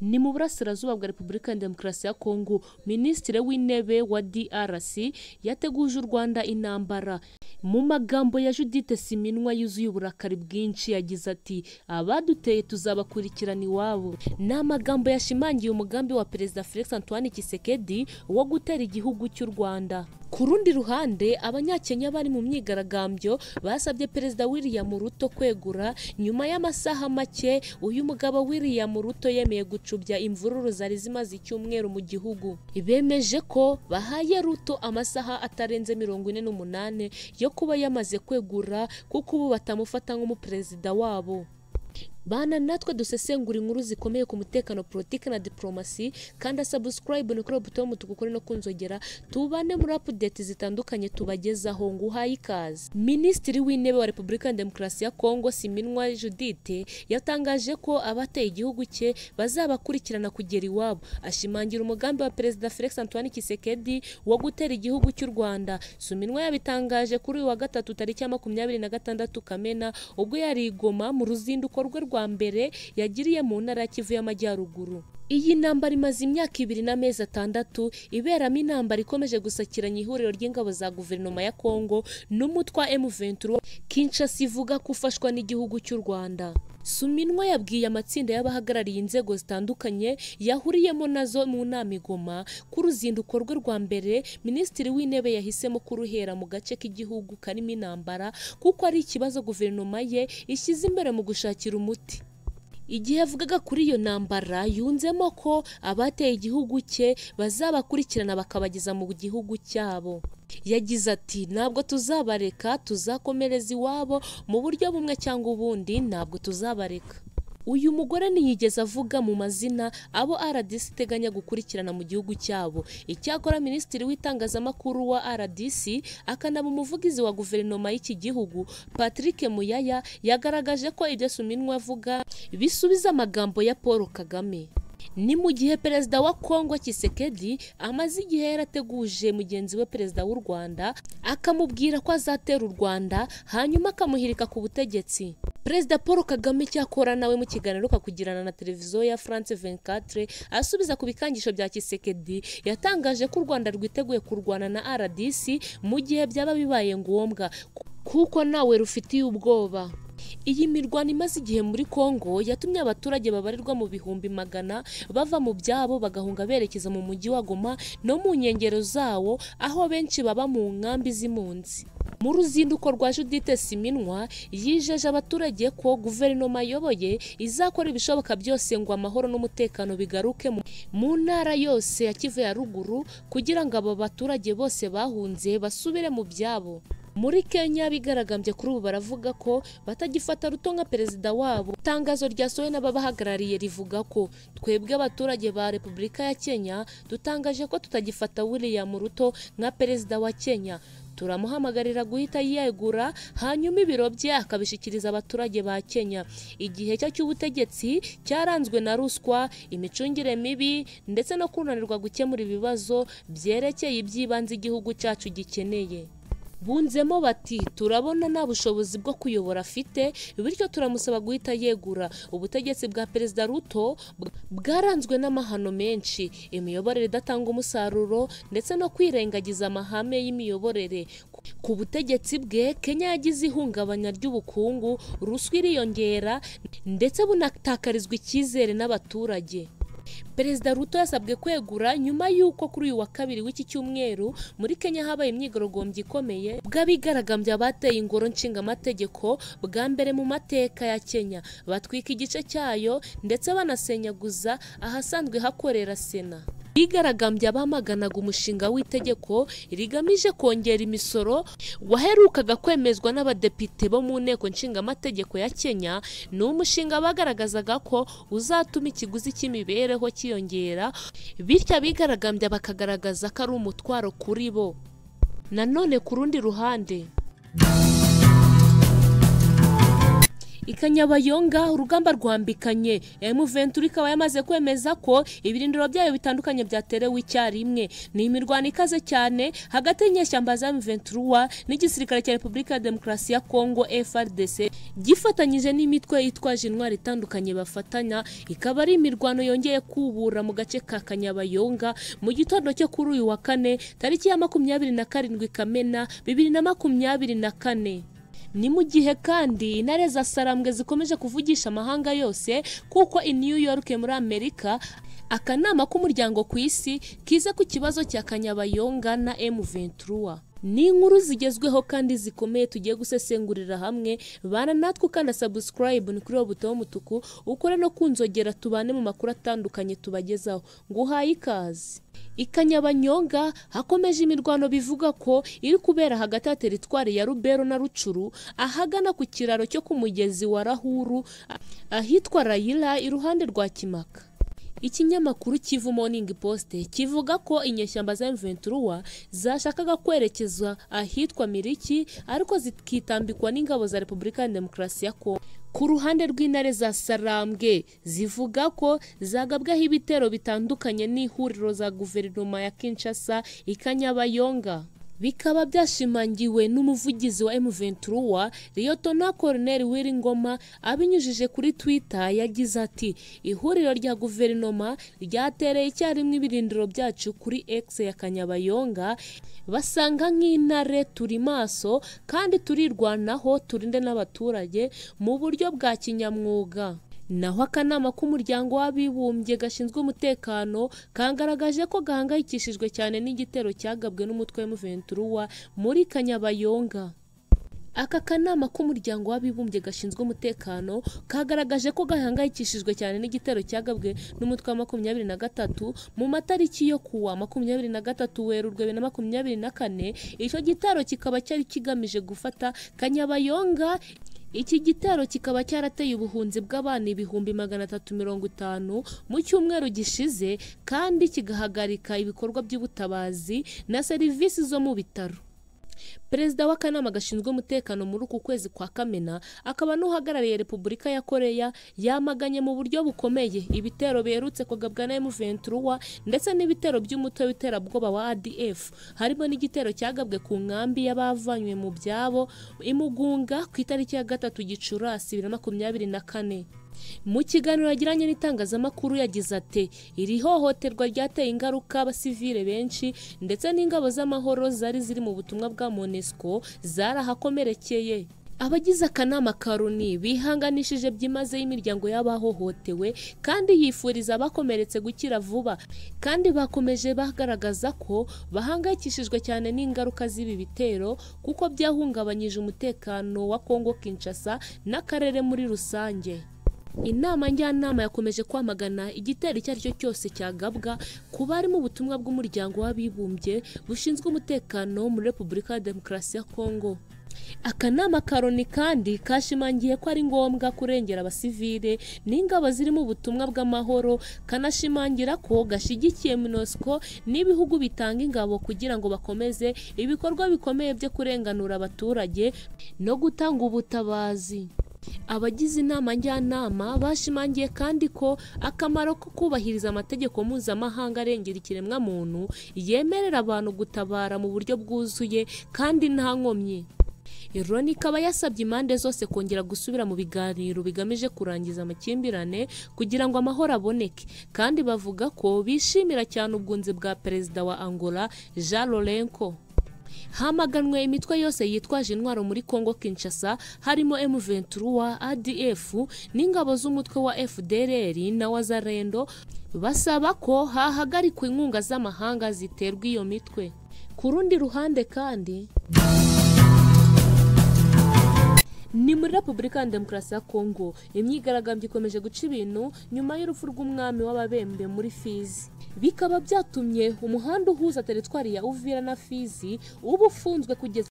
Ni mu burasirazuba bwa Repubulika ya Demokarasi ya Kongo, Minisitiri w'Intebe wa DRC yateguje u Rwanda intambara. Mu magambo ya Judith Suminwa yuzuye uburakari bwinshi yagize ati abaduteye tuzabakurikirana iwabo. Ni amagambo yashimangiye umugambi wa Perezida Felix Antoine Tshisekedi wo gutera igihugu cy'u Rwanda. Ku rundi ruhande, abanyakenya bari mu myigaragambyo basabye Perezida William Ruto kwegura nyuma y'amasaha make uyu mugabo William Ruto yemeye gucubya imvururu zari zimaze icyumweru mu gihugu. Bemeje ko bahaye Ruto amasaha atarenze 48 yo kuba yamaze kwegura kuko ubu batamufata nk'umuperezida wabo. Bana natwe dusesengura inkuru zikomeye ku mutekano, politiki na diplomasi, kandi subscribe no kuri buto mutukukore no kunzogera tubane muri update zitandukanye tubagezaho. Nguhaye ikaze. Minisitiri w'Intebe wa Repubulika ya Demokarasi ya Kongo Suminwa Judith yatangaje ko abateye igihugu cye bazabakurikirana kugera iwabo, ashimangira umugambi wa Perezida Felix Antoine Tshisekedi wo gutera igihugu cy'u Rwanda. Suminwa yabitangaje kuri uyu wa gatatu tariki ya 26 Kamena ubwo yari Goma mu ruzinduko rwe rwa mbere yagiriye mu ntara ya Kivu y'Amajyaruguru. Iyi ntambara imaze imyaka 2 n'amezi 6 iberamo intambara ikomeje gusakiranya ihuriro ry'ingabo za guverinoma ya Kongo n'umutwe wa M23. Kinshasa ivuga kufashwa n'igihugu cy'u Rwanda. Suminwa yabwiye amatsinda y'abahagarariye inzego zitandukanye yahuriyemo nazo mu nama i Goma ku ruzinduko rwe rwa mbere. Minisitiri w'Intebe yahisemo kuruhera mu gace k'igihugu karimo intambara kuko ari ikibazo guverinoma ye ishyize imbere mu gushakira umuti. Igihe avugaga kuri iyo ntambara yunzemo ko abateye igihugu cye bazabakurikirana bakabageza mu gihugu cyabo. Yagize ati ntabwo tuzabareka, tuzakomereza iwabo mu buryo bumwe cyangwa ubundi, ntabwo tuzabareka. Uyu mugore ntiyigeze avuga mu mazina abo RDC iteganya gukurikirana mu gihugu cyabo. Icyakora Minisitiri w'itangazamakuru wa RDC akanaba umuvugizi wa guverinoma y'iki gihugu Patrick Muyaya yagaragaje ko ibyo Suminwa avuga bisubiza amagambo ya Paul Kagame. Ni mu gihe Perezida wa Kongo Tshisekedi amaze igihe yarateguje mugenzi we Perezida w'u Rwanda akamubwira ko azatera u Rwanda hanyuma akamuhirika ku butegetsi. Perezida Paul Kagame cyakora nawe mu kiganiro kugirana na televiziyo ya France 24 asubiza ku bikangisho bya Tshisekedi yatangaje ko u Rwanda rwiteguye kurwana na RDC mu gihe byaba bibaye ngombwa kuko nawe rufitiye ubwoba. Iyi mirwano imaze igihe muri Kongo yatumye abaturage babarirwa mu bihumbi magana bava mu byabo bagahunga berekeza mu mujyi wa Goma no mu nkengero zawo, aho benshi baba mu nkambi z'impunzi. Mu ruzinduko rwa Judith Suminwa yijeje abaturage ko guverinoma ayoboye izakora ibishoboka byose ngo amahoro n'umutekano bigaruke mu ntara yose ya Kivu ya ruguru kugira ngo abo baturage bose bahunze basubire mu byabo. Muri Kenya bigaragambye kuri ubu baravuga ko batagifata Ruto nka perezida wabo. Itangazo ryasohowe n'ababahagarariye rivuga ko twebwe abaturage ba Repubulika ya Kenya dutangaje ko tutagifata William Ruto nka perezida wa Kenya. Turamuhamagarira guhita yegura hanyuma ibiro bye akabishikiriza abaturage ba Kenya. Igihe cy'ubutegetsi cyaranzwe na ruswa, imicungire mibi ndetse no kunanirwa gukemura ibibazo byerekeye iby'ibanze igihugu cyacu gikeneye. Bunzemo bati turabona nta bushobozi bwo kuyobora afite, bityo turamusaba guhita yegura. Ubutegetsi bwa Perezida Ruto bwaranzwe n'amahano menshi, imiyoborere idatanga umusaruro ndetse no kwirengagiza amahame y'imiyoborere. Ku butegetsi bwe Kenya yagize ihungabanya ry'ubukungu, ruswa iriyongera ndetse bunatakarizwa icyizere n'abaturage. Perezida Ruto yasabwe kwegura nyuma y'uko kuri uyu wa kabiri w'iki cyumweru muri Kenya habaye imyigaragambyo ikomeye bw'abigaragambya bateye ingoro nshingaamategeko bwa mbere mu mateka ya Kenya, batwika igice cyayo ndetse banasenyaguza ahasanzwe hakorera Sena. Bigaragambya bamaganaga umushinga w'itegeko rigamije kongera imisoro waherukaga kwemezwa n'abadepite bo mu nteko nshingaamategeko ya Kenya. Ni umushinga bagaragazaga ko uzatuma ikiguzi cy'imibereho cyiyongera, bityo abigaragambya bakagaragaza ko ari umutwaro kuri bo. Nanone ku rundi ruhande Ikanyabayonga urugamba rwambikanye. M23 ikaba yamaze kwemeza ko ibirindiro byayo bitandukanye byaterewe icyarimwe. Ni imirwano ikaze cyane hagati y'inyeshyamba za M23 n'igisirikare cya Repubulika ya Demokarasi ya Kongo FARDC gifatanyije n'imitwe yitwaje intwari itandukanye bafatanya. Ikaba ari imirwano yongeye kubura mu gace ka Kanyabayonga mu gitondo cyo kuri uyu wa kane tariki ya 27 Kamena 2024. Ni mu gihe kandi intare za Sarambwe zikomeje kuvugisha amahanga yose kuko i New York muri Amerika akanama k'umuryango ku isi kize ku kibazo cya Kanyabayonga na M23. Ni inkuru zigezweho kandi zikomeye tugiye gusesengurira hamwe. Bana natwe ukanda subscribe ni kuri buto y'umutuku ukore no kunzogera tubane mu makuru atandukanye tubagezaho. Nguhaye ikaze. Ikanyabanyonga hakomeje imirwano bivuga ko iri kubera hagati ya teritwari ya Rubero na Rucuru ahagana ku kiraro cyo ku mugezi wa Rahuru ahitwa Rayila iruhande rwa Kimaka. Ikinyamakuru Kivu Morning Post kivuga ko inyeshyamba za M23 zashakaga kwerekeza ahitwa Miriki ariko zikitambikwa n'ingabo za Repubulika ya Demokarasi ya Kongo. Ku ruhande rw'intare za Sarambwe zivuga ko zagabwaho ibitero bitandukanye n'ihuriro za guverinoma ya Kinshasa Ikanyabayonga. Bikaba byashimangiwe n'umuvugizi wa M23 Liyetona Colonel Wiringoma abinyujije kuri Twitter yagize ati ihuriro rya guverinoma ryatereye icyarimwe ibirindiro byacu kuri X ya Kanyabayonga basanga nk'intare turi maso kandi turirwanaho turinde n'abaturage mu buryo bwa kinyamwuga. Naho akanama k'umuryango w'abibumbye gashinzwe umutekano kangaragaje ko gahangayikishijwe cyane n'igitero cyagabwe n'umutwe wa M23 muri Kanyabayonga. Aka kanama k'umuryango w'abibumbye gashinzwe umutekano kagaragaje ko gahangayikishijwe cyane n'igitero cyagabwe n'umutwe wa 23 mu matariki yo kuwa 23 Werurwe 2024. Icyo gitero kikaba cyari kigamije gufata Kanyabayonga. Iki gitero kikaba cyarateye ubuhunzi bw'abana 350 mu cyumweru gishize kandi kigahagarika ibikorwa by'ubutabazi na serivisi zo mu bitaro. Perezida w'akanama gashinzwe umutekano muri uku kwezi kwa Kamena akaba n'uhagarariye Repubulika ya Korea yamaganye mu buryo bukomeye ibitero beherutse kugabwa na M23 ndetse n'ibitero by'umutwe w'iterabwoba wa ADF harimo n'igitero cyagabwe ku nkambi y'abavanywe mu byabo imugunga ku itariki ya 3 Gicurasi 2024. Mu kiganiro yagiranye n'itangazamakuru yagize ati iri hohoterwa ryateye ingaruka abasivile benshi ndetse n'ingabo z'amahoro zari ziri mu butumwa bwa MONUSCO zarahakomerekeye. Abagize akanama Karuni bihanganishije byimaze y'imiryango y'abahohotewe kandi yifuriza abakomeretse gukira vuba, kandi bakomeje bagaragaza ko bahangayikishijwe cyane n'ingaruka z'ibi bitero kuko byahungabanyije umutekano wa Kongo Kinshasa n'akarere muri rusange. Inama njyanama yakomeje kwamagana igitero icyo ari cyo cyose cyagabwa ku bari mu butumwa bw'umuryango w'abibumbye bushinzwe umutekano muri Repubulika ya Demokarasi ya Kongo. Akanama Karoni kandi kashimangiye ko ari ngombwa kurengera abasivile n'ingabo ziri mu butumwa bw'amahoro, kanashimangira ko gashigikiye MONUSCO n'ibihugu bitanga ingabo kugira ngo bakomeze ibikorwa bikomeye byo kurenganura abaturage no gutanga ubutabazi. Abagize inama njyanama bashimangiye kandi ko akamaro ko kubahiriza amategeko mpuzamahanga arengera ikiremwa muntu yemerera abantu gutabara mu buryo bwuzuye kandi nta nkomyi. Ironi ikaba yasabye impande zose kongera gusubira mu biganiro bigamije kurangiza amakimbirane kugira ngo amahoro aboneke, kandi bavuga ko bishimira cyane ubwunzi bwa perezida wa Angola Jean Lourenço. Hamaganwe imitwe yose yitwaje intwaro muri Kongo Kinshasa harimo M23, ADF n'ingabo z'umutwe wa FDLR na Wazalendo basaba ko hahagarikwa inkunga z'amahanga ziterwa iyo mitwe. Ku rundi ruhande kandi ni muri Repubulika ya Demokarasi ya Kongo imyigaragambyo ikomeje guca ibintu nyuma y'urupfu rw'umwami w'ababembe muri Fizi. Bikaba byatumye umuhanda uhuza teritwari ya Uvira na Fizi uba ufunzwe kugeza